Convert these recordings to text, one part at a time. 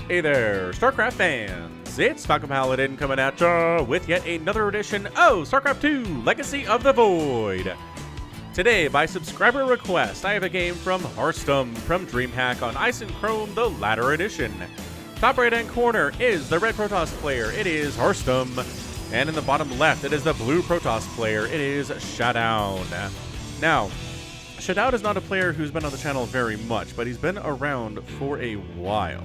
Hey there, StarCraft fans! It's Falcon Paladin coming at ya with yet another edition of StarCraft 2 Legacy of the Void. Today, by subscriber request, I have a game from Harstem from DreamHack on Ice and Chrome, the latter edition. Top right-hand corner is the red Protoss player, it is Harstem. And in the bottom left, it is the blue Protoss player, it is Shadown. Now, Shadown is not a player who's been on the channel very much, but he's been around for a while.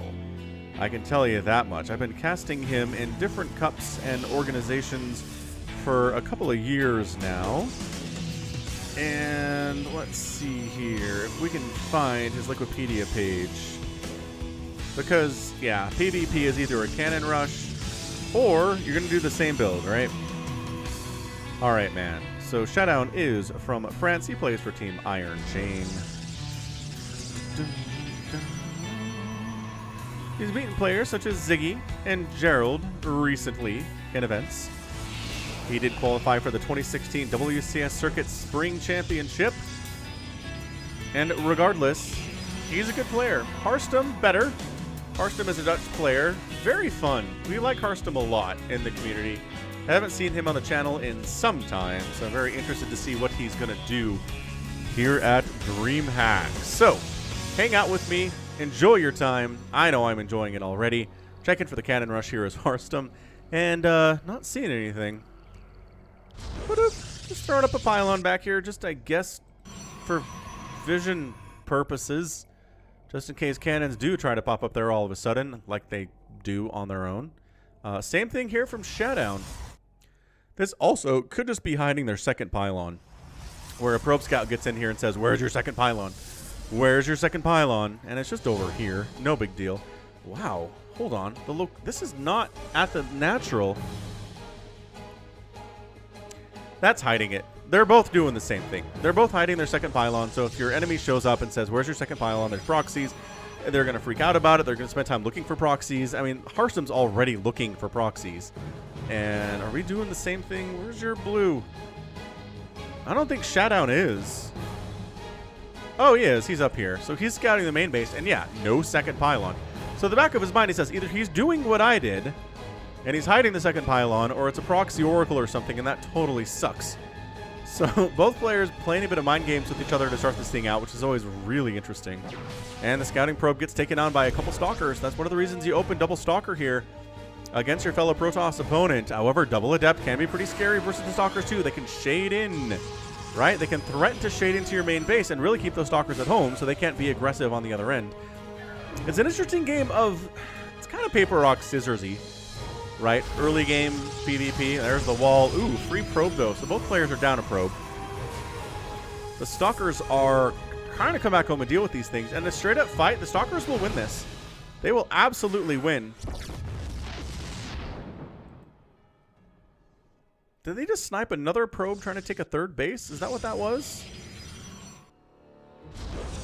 I can tell you that much. I've been casting him in different cups and organizations for a couple of years now. And let's see here if we can find his Wikipedia page. Because, yeah, PvP is either a cannon rush or you're going to do the same build, right? Alright, man. So Shadown is from France. He plays for Team Iron Chain. He's beaten players such as Ziggy and Gerald recently in events. He did qualify for the 2016 WCS Circuit Spring Championship. And regardless, he's a good player. Harstem, better. Harstem is a Dutch player. Very fun. We like Harstem a lot in the community. I haven't seen him on the channel in some time, so I'm very interested to see what he's going to do here at DreamHack. So, hang out with me. Enjoy your time. I know I'm enjoying it already. Checking for the cannon rush here as Harstem. And not seeing anything. Just throwing up a pylon back here, just I guess for vision purposes. Just in case cannons do try to pop up there all of a sudden, like they do on their own. Same thing here from Shadown. This also could just be hiding their second pylon. Where a probe scout gets in here and says, "Where's your second pylon? Where's your second pylon?" And it's just over here. No big deal. Wow. Hold on. This is not at the natural. That's hiding it. They're both doing the same thing. They're both hiding their second pylon. So if your enemy shows up and says, "Where's your second pylon?" There's proxies. They're going to freak out about it. They're going to spend time looking for proxies. I mean, Harstem's already looking for proxies. And are we doing the same thing? Where's your blue? I don't think Shadown is. Oh, he is. He's up here. So he's scouting the main base. And yeah, no second pylon. So the back of his mind, he says either he's doing what I did, and he's hiding the second pylon, or it's a proxy oracle or something, and that totally sucks. So both players playing a bit of mind games with each other to start this thing out, which is always really interesting. And the scouting probe gets taken on by a couple stalkers. That's one of the reasons you open double stalker here against your fellow Protoss opponent. However, double adept can be pretty scary versus the stalkers too. They can shade in, right? They can threaten to shade into your main base and really keep those stalkers at home so they can't be aggressive on the other end. It's an interesting game of, it's kind of paper, rock, scissors-y, right? Early game PvP. There's the wall. Ooh, free probe though. So both players are down a probe. The stalkers are trying to come back home and deal with these things. And a straight up fight, the stalkers will win this. They will absolutely win. Did they just snipe another probe trying to take a third base? Is that what that was?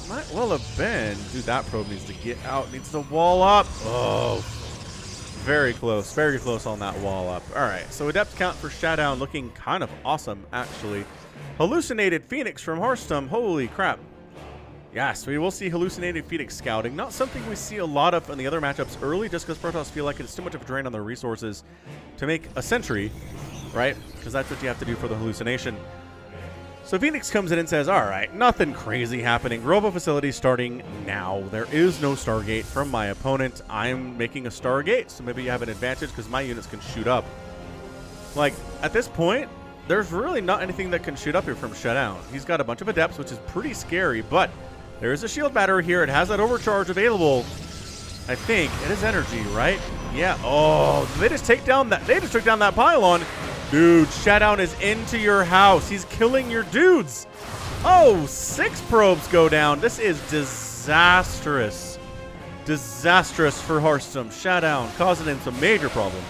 Might well have been. Dude, that probe needs to get out. Needs to wall up. Oh, very close. Very close on that wall up. All right, so adept count for Shadown looking kind of awesome, actually. Hallucinated Phoenix from Harstem. Holy crap. Yes, we will see Hallucinated Phoenix scouting. Not something we see a lot of in the other matchups early, just because Protoss feel like it's too much of a drain on their resources to make a sentry, right? Because that's what you have to do for the hallucination. So Phoenix comes in and says, all right, nothing crazy happening. Robo facility starting now. There is no Stargate from my opponent. I'm making a Stargate, so maybe you have an advantage because my units can shoot up. Like, at this point, there's really not anything that can shoot up here from Shadown. He's got a bunch of adepts, which is pretty scary, but there is a shield battery here. It has that overcharge available. I think it is energy, right? Yeah. Oh, did they just take down that? They just took down that pylon. Dude, Shadown is into your house. He's killing your dudes. Oh, 6 probes go down. This is disastrous. Disastrous for Harstem. Shadown causing him some major problems.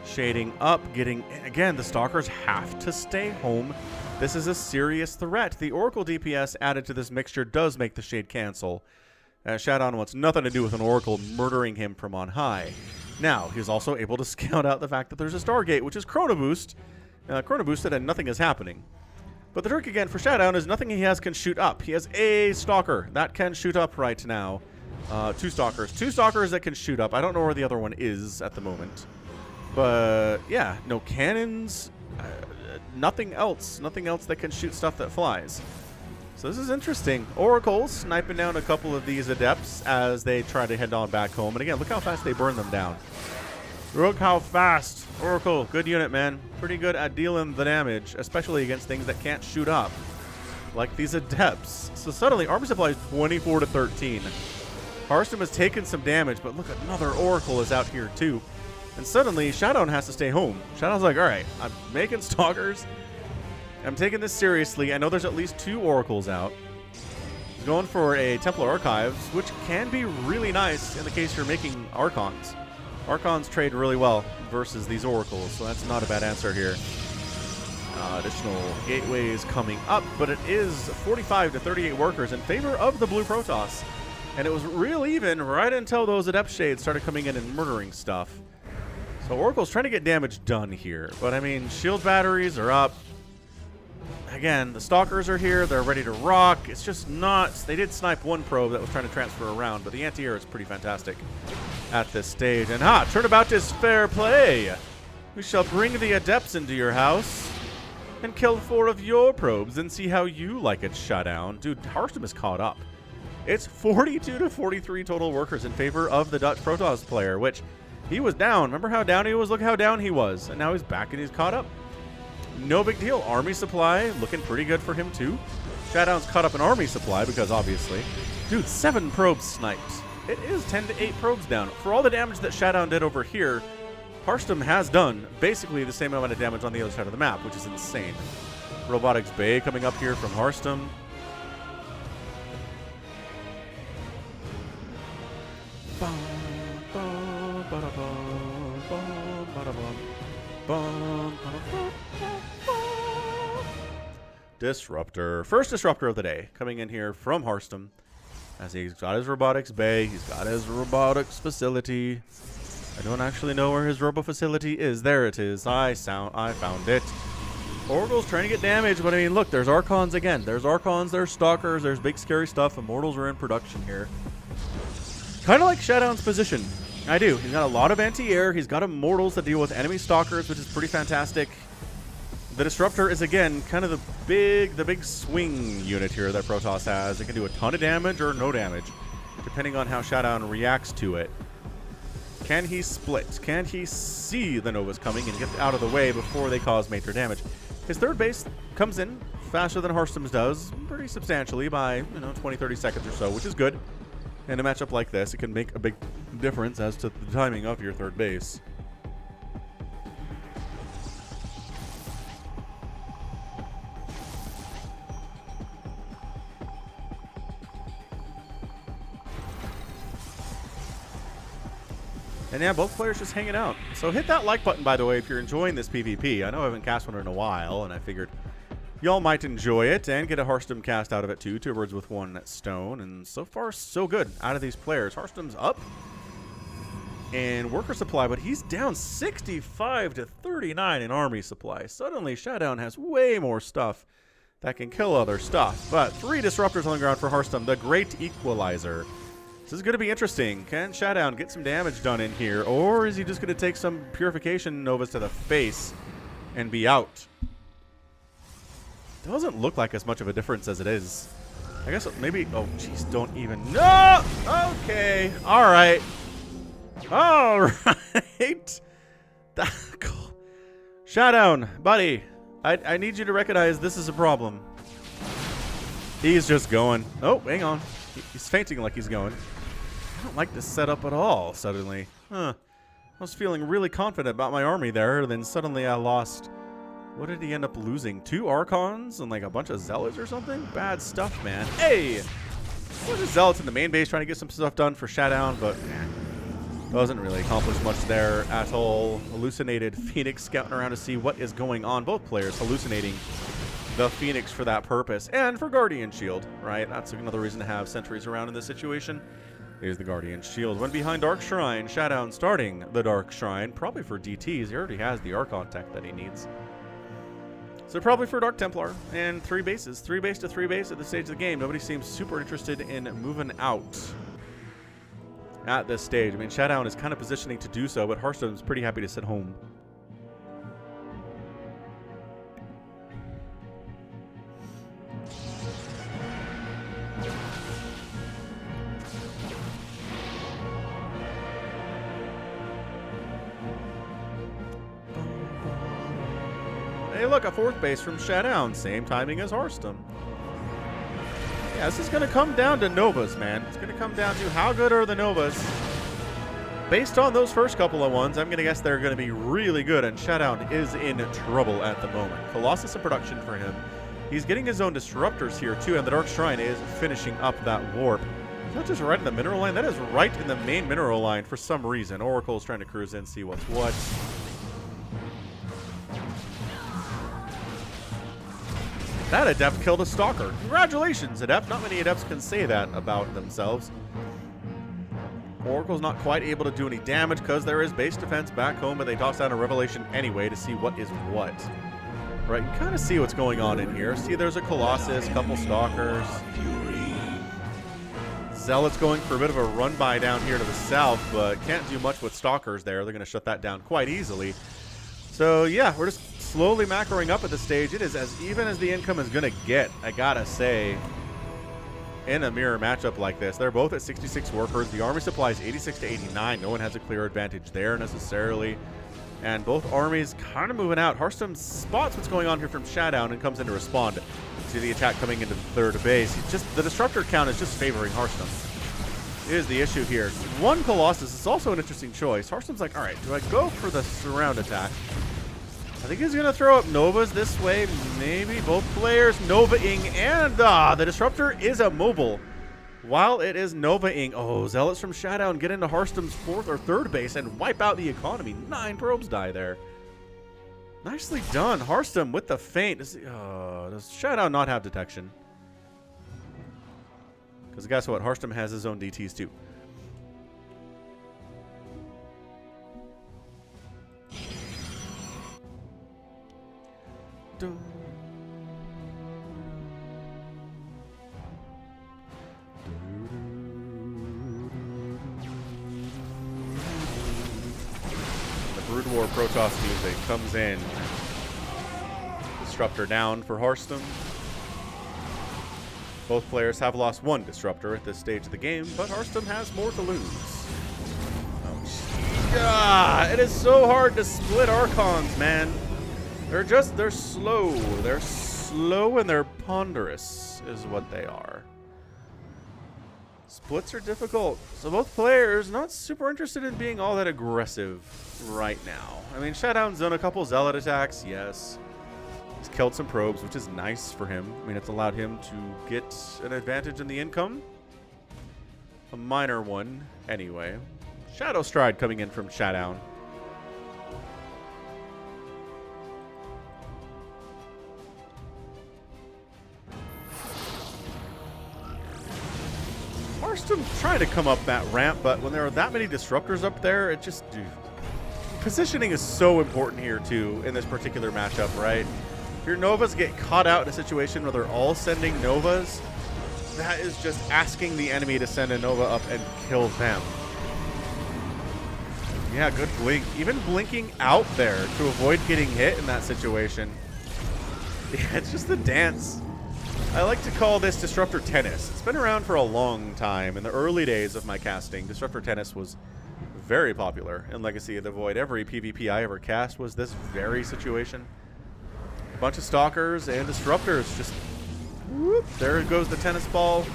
Shading up, getting... Again, the stalkers have to stay home. This is a serious threat. The Oracle DPS added to this mixture does make the shade cancel. Shadown wants nothing to do with an Oracle murdering him from on high. Now, he's also able to scout out the fact that there's a Stargate, which is Chrono Boost. Chrono Boosted and nothing is happening. But the trick again for Shadown is nothing he has can shoot up. He has a Stalker that can shoot up right now. Two Stalkers. Two Stalkers that can shoot up. I don't know where the other one is at the moment. But, yeah, no cannons. Nothing else. Nothing else that can shoot stuff that flies. So this is interesting. Oracles sniping down a couple of these Adepts as they try to head on back home. And again, look how fast they burn them down. Look how fast. Oracle, good unit, man. Pretty good at dealing the damage, especially against things that can't shoot up, like these Adepts. So suddenly, armor supply is 24 to 13. Harstem has taken some damage, but look, another Oracle is out here too. And suddenly, Shadown has to stay home. Shadown's like, all right, I'm making Stalkers. I'm taking this seriously. I know there's at least 2 Oracles out. He's going for a Templar Archives, which can be really nice in the case you're making Archons. Archons trade really well versus these Oracles, so that's not a bad answer here. Additional gateways coming up, but it is 45 to 38 workers in favor of the blue Protoss. And it was real even right until those Adept Shades started coming in and murdering stuff. So Oracle's trying to get damage done here, but I mean, shield batteries are up. Again, the Stalkers are here. They're ready to rock. It's just nuts. They did snipe one probe that was trying to transfer around, but the anti-air is pretty fantastic at this stage. And turnabout is fair play. We shall bring the Adepts into your house and kill 4 of your probes and see how you like it, Shadown. Dude, Harstem is caught up. It's 42 to 43 total workers in favor of the Dutch Protoss player, which he was down. Remember how down he was? Look how down he was. And now he's back and he's caught up. No big deal. Army supply looking pretty good for him too. Shadown's caught up in army supply because obviously, dude, 7 probes sniped. It is 10 to 8 probes down. For all the damage that Shadown did over here, Harstem has done basically the same amount of damage on the other side of the map, which is insane. Robotics Bay coming up here from Harstem. Disruptor. First Disruptor of the day coming in here from Harstem. As he's got his robotics bay, he's got his robotics facility. I don't actually know where his robo facility is. There it is. I found it. Oracle's trying to get damage, but I mean, look, there's Archons again. There's Archons, there's Stalkers, there's big scary stuff. Immortals are in production here. Kind of like Shadown's position. I do. He's got a lot of anti-air. He's got Immortals that deal with enemy Stalkers, which is pretty fantastic. The Disruptor is, again, kind of the big swing unit here that Protoss has. It can do a ton of damage or no damage, depending on how Shadown reacts to it. Can he split? Can he see the Novas coming and get out of the way before they cause major damage? His third base comes in faster than Harstem's does, pretty substantially by, 20, 30 seconds or so, which is good. In a matchup like this, it can make a big difference as to the timing of your third base. And yeah, both players just hanging out. So hit that like button, by the way, if you're enjoying this PvP. I know I haven't cast one in a while, and I figured y'all might enjoy it and get a Harstem cast out of it too. 2 birds with 1 stone. And so far, so good out of these players. Harstem's up in worker supply, but he's down 65 to 39 in army supply. Suddenly, Shadown has way more stuff that can kill other stuff. But 3 Disruptors on the ground for Harstem, the Great Equalizer. This is going to be interesting. Can Shadown get some damage done in here, or is he just going to take some Purification Novas to the face and be out? Doesn't look like as much of a difference as it is. I guess maybe... Oh, jeez, don't even... No! Okay. All right. All right. Shadown, buddy. I need you to recognize this is a problem. He's just going. Oh, hang on. He's fainting like he's going. I don't like this setup at all, suddenly. Huh. I was feeling really confident about my army there, then suddenly I lost... What did he end up losing? 2 Archons and like a bunch of Zealots or something? Bad stuff, man. Hey! There's a Zealots in the main base trying to get some stuff done for Shadown, but doesn't really accomplish much there at all. Hallucinated Phoenix scouting around to see what is going on. Both players hallucinating the Phoenix for that purpose. And for Guardian Shield, right? That's another reason to have sentries around in this situation. Is the Guardian Shield. When behind Dark Shrine, Shadown starting the Dark Shrine, probably for DTs. He already has the Archon tech that he needs. So probably for Dark Templar, and 3 bases. 3 base to 3 base at this stage of the game. Nobody seems super interested in moving out. at this stage. I mean, Shadown is kind of positioning to do so, but Harstem's pretty happy to sit home. Hey, look, a 4th base from Shadown. Same timing as Harstem. Yeah, this is going to come down to Novas, man. It's going to come down to how good are the Novas. Based on those first couple of ones, I'm going to guess they're going to be really good, and Shadown is in trouble at the moment. Colossus in production for him. He's getting his own Disruptors here, too, and the Dark Shrine is finishing up that warp. Is that just right in the mineral line? That is right in the main mineral line for some reason. Oracle's trying to cruise in, see what's what. That Adept killed a Stalker. Congratulations, Adept. Not many Adepts can say that about themselves. Oracle's not quite able to do any damage because there is base defense back home, but they toss down a Revelation anyway to see what is what. Right, you can kind of see what's going on in here. See, there's a Colossus, couple Stalkers. Zealot's going for a bit of a run-by down here to the south, but can't do much with Stalkers there. They're going to shut that down quite easily. So, yeah, we're just slowly macroing up at this stage. It is as even as the income is going to get, I gotta say, in a mirror matchup like this. They're both at 66 workers. The army supply is 86 to 89. No one has a clear advantage there necessarily. And both armies kind of moving out. Harstem spots what's going on here from Shadown and comes in to respond to the attack coming into the 3rd base. The Disruptor count is just favoring Harstem. Is the issue here. One Colossus is also an interesting choice. Harstem's like, all right, do I go for the surround attack? I think he's going to throw up Novas this way. Maybe both players Nova-ing, and the Disruptor is immobile while it is Nova-ing. Oh, Zealots from Shadown get into Harstem's 4th or 3rd base and wipe out the economy. 9 probes die there. Nicely done. Harstem with the feint. Does Shadown not have detection? Because guess what? Harstem has his own DTs too. Dun. The Brood War Protoss music comes in. Disruptor down for Harstem. Both players have lost 1 Disruptor at this stage of the game, but Harstem has more to lose. Oh, it is so hard to split Archons, man. They're slow. They're slow and they're ponderous is what they are. Splits are difficult. So both players not super interested in being all that aggressive right now. I mean, Shadown's done a couple Zealot attacks, yes. He's killed some probes, which is nice for him. I mean, it's allowed him to get an advantage in the income. A minor one, anyway. Shadow Stride coming in from Shadown. Harstem trying to come up that ramp, but when there are that many Disruptors up there, it just... Positioning is so important here, too, in this particular matchup, right? If your Novas get caught out in a situation where they're all sending Novas, that is just asking the enemy to send a Nova up and kill them. Yeah, good blink. Even blinking out there to avoid getting hit in that situation. Yeah, it's just the dance. I like to call this Disruptor Tennis. It's been around for a long time. In the early days of my casting, Disruptor Tennis was very popular in Legacy of the Void. Every PvP I ever cast was this very situation. A bunch of Stalkers and Disruptors just... Whoop, there goes the tennis ball.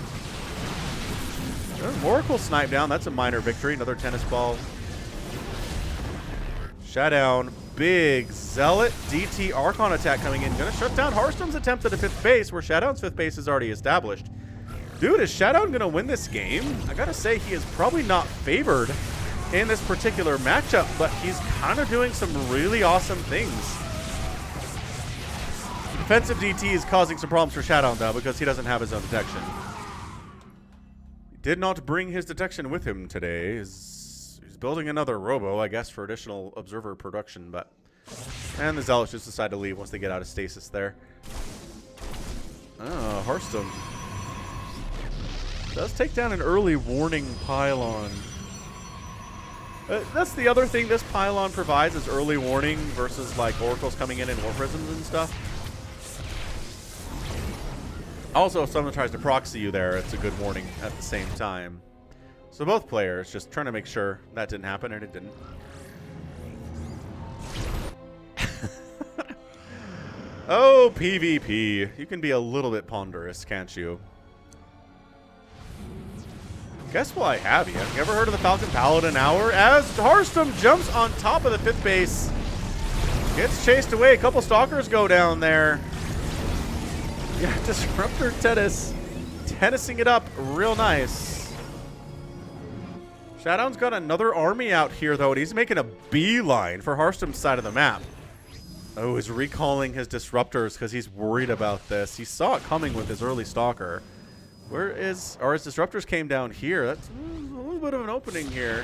Oracle snipe down. That's a minor victory. Another tennis ball. Shadown. Big Zealot DT Archon attack coming in. Gonna shut down Harstem's attempt at a 5th base, where Shadown's 5th base is already established. Dude, is Shadown gonna win this game? I gotta say, he is probably not favored in this particular matchup, but he's kind of doing some really awesome things. Defensive DT is causing some problems for Shadown, though, because he doesn't have his own detection. He did not bring his detection with him today. He's building another Robo, I guess, for additional Observer production, but... And the Zealots just decide to leave once they get out of stasis there. Oh, Harstem does take down an early warning pylon. That's the other thing this pylon provides is early warning versus like oracles coming in war prisms and stuff. Also, if someone tries to proxy you there, it's a good warning at the same time. So both players just trying to make sure that didn't happen, and it didn't. Oh, PvP. You can be a little bit ponderous, can't you? Guess what I have you? You ever heard of the Falcon Paladin hour? As Harstem jumps on top of the 5th base. Gets chased away. A couple stalkers go down there. Yeah, Disruptor tennising it up real nice. Shadown's got another army out here, though, and he's making a beeline for Harstem's side of the map. Oh, he's recalling his Disruptors because he's worried about this. He saw it coming with his early Stalker. Where is... Or his Disruptors came down here. That's a little bit of an opening here.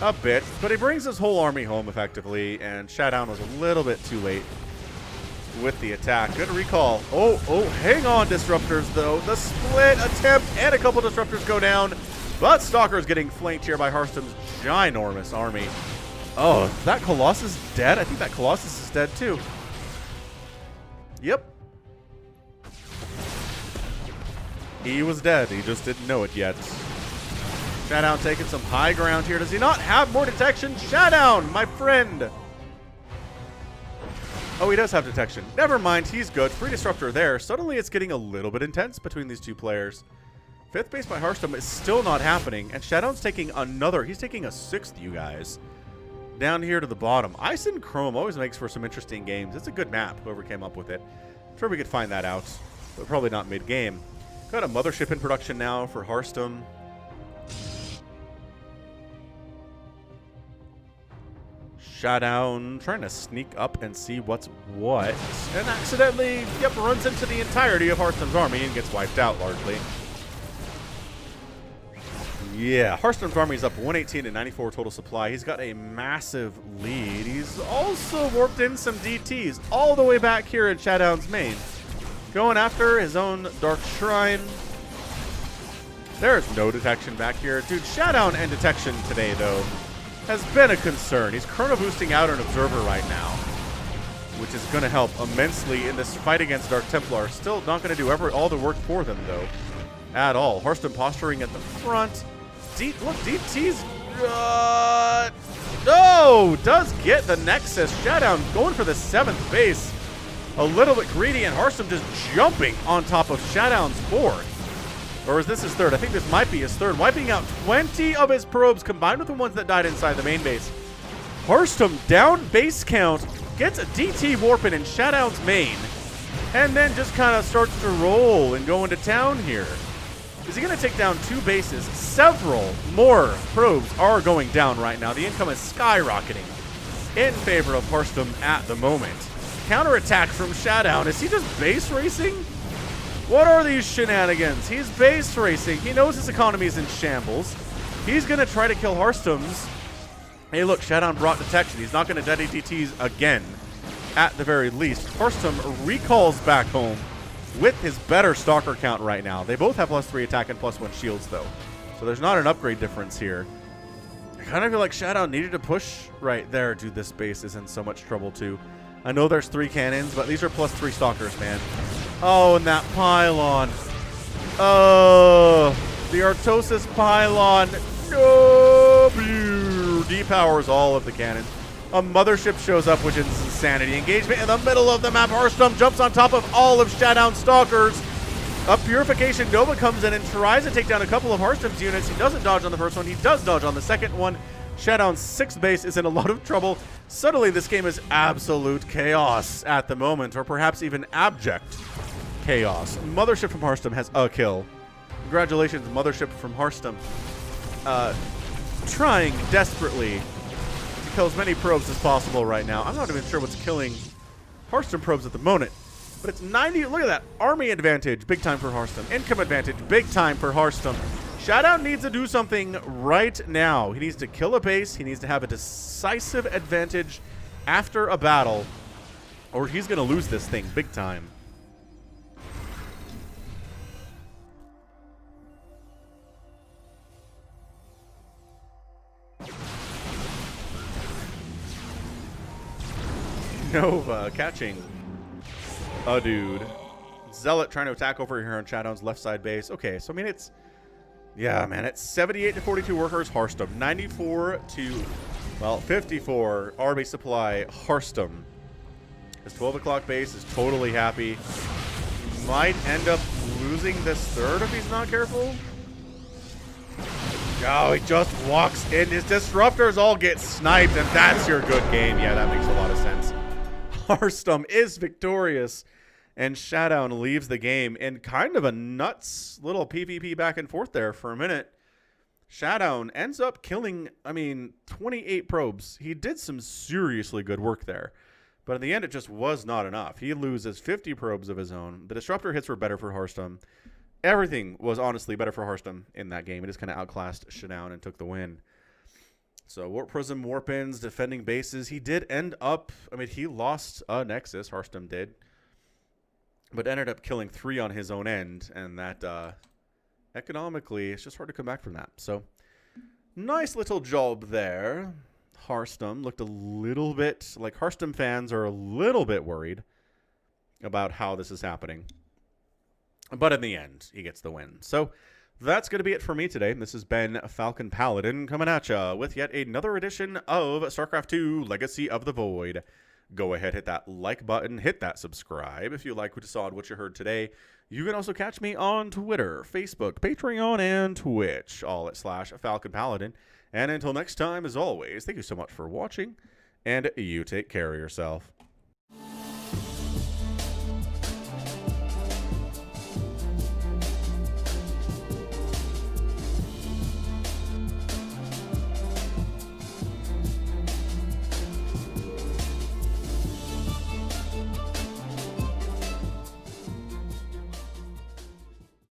A bit. But he brings his whole army home, effectively, and Shadown was a little bit too late with the attack. Good recall. Oh, hang on, Disruptors, though. The split attempt and a couple Disruptors go down. But Stalker's getting flanked here by Harstem's ginormous army. Oh, that Colossus dead? I think that Colossus is dead, too. Yep. He was dead. He just didn't know it yet. Shadown taking some high ground here. Does he not have more detection? Shadown, my friend. Oh, he does have detection. Never mind. He's good. Free Disruptor there. Suddenly, it's getting a little bit intense between these two players. 5th base by Harstem is still not happening. And Shadown's taking another. He's taking a 6th, you guys. Down here to the bottom. Ice and Chrome always makes for some interesting games. It's a good map, whoever came up with it. I'm sure we could find that out, but probably not mid-game. Got a mothership in production now for Harstem. Shadown trying to sneak up and see what's what. And accidentally, yep, runs into the entirety of Harstem's army and gets wiped out largely. Yeah, Harstem's army is up 118 to 94 total supply. He's got a massive lead. He's also warped in some DTs all the way back here in Shadown's main. Going after his own Dark Shrine. There's no detection back here. Dude, Shadown and detection today, though, has been a concern. He's chrono boosting out an Observer right now, which is going to help immensely in this fight against Dark Templar. Still not going to do all the work for them, though, at all. Harstem posturing at the front. Look, DT's... no! Does get the Nexus. Shadown going for the 7th base. A little bit greedy, and Harstem just jumping on top of Shadown's 4th. Or is this his 3rd? I think this might be his 3rd. Wiping out 20 of his probes, combined with the ones that died inside the main base. Harstem down base count, gets a DT warping in Shadown's main, and then just kind of starts to roll and go into town here. Is he going to take down 2 bases? Several more probes are going down right now. The income is skyrocketing in favor of Harstem at the moment. Counterattack from Shadown. Is he just base racing? What are these shenanigans? He's base racing. He knows his economy is in shambles. He's going to try to kill Harstem's. Hey, look, Shadown brought detection. He's not going to dead DTs again, at the very least. Harstem recalls back home with his better Stalker count right now. They both have +3 attack and +1 shields, though. So there's not an upgrade difference here. I kind of feel like Shadown needed to push right there. Dude, this base is in so much trouble, too. I know there's 3 cannons, but these are +3 Stalkers, man. Oh, and that pylon. Oh, the Artosis pylon. Oh, depowers all of the cannons. A mothership shows up, which is insanity. Engagement in the middle of the map. Harstem jumps on top of all of Shadown's Stalkers. A Purification Nova comes in and tries to take down a couple of Harstem's units. He doesn't dodge on the first one. He does dodge on the second one. Shadown's 6th base is in a lot of trouble. Suddenly, this game is absolute chaos at the moment, or perhaps even abject chaos. Mothership from Harstem has a kill. Congratulations, Mothership from Harstem. Trying desperately to kill as many probes as possible right now. I'm not even sure what's killing Harstem probes at the moment. But it's 90. Look at that. Army advantage. Big time for Harstem. Income advantage. Big time for Harstem. Shadown needs to do something right now. He needs to kill a base. He needs to have a decisive advantage after a battle, or he's going to lose this thing big time. Nova catching a dude. Zealot trying to attack over here on Shadown's left side base. Okay, so I mean it's, yeah, man, it's 78 to 42 workers Harstem, 94 to, well, 54 army supply Harstem. His 12 o'clock base is totally happy. Might end up losing this third if he's not careful. Oh, he just walks in. His disruptors all get sniped, and that's your good game. Yeah, that makes a lot of sense. Harstem is victorious, and Shadown leaves the game in kind of a nuts little PvP back and forth there for a minute. Shadown ends up killing, 28 probes. He did some seriously good work there. But in the end, it just was not enough. He loses 50 probes of his own. The Disruptor hits were better for Harstem. Everything was honestly better for Harstem in that game. It just kind of outclassed Shadown and took the win. So Warp Prism, Warp-ins, defending bases. He did end up, he lost a Nexus, Harstem did. But ended up killing 3 on his own end. And that, economically, it's just hard to come back from that. So, nice little job there. Harstem looked a little bit like Harstem fans are a little bit worried about how this is happening. But in the end, he gets the win. So that's going to be it for me today. This has been Falcon Paladin coming at ya with yet another edition of StarCraft 2 Legacy of the Void. Go ahead, hit that like button, hit that subscribe if you like what you saw and what you heard today. You can also catch me on Twitter, Facebook, Patreon, and Twitch, all at /Falcon Paladin. And until next time, as always, thank you so much for watching, and you take care of yourself.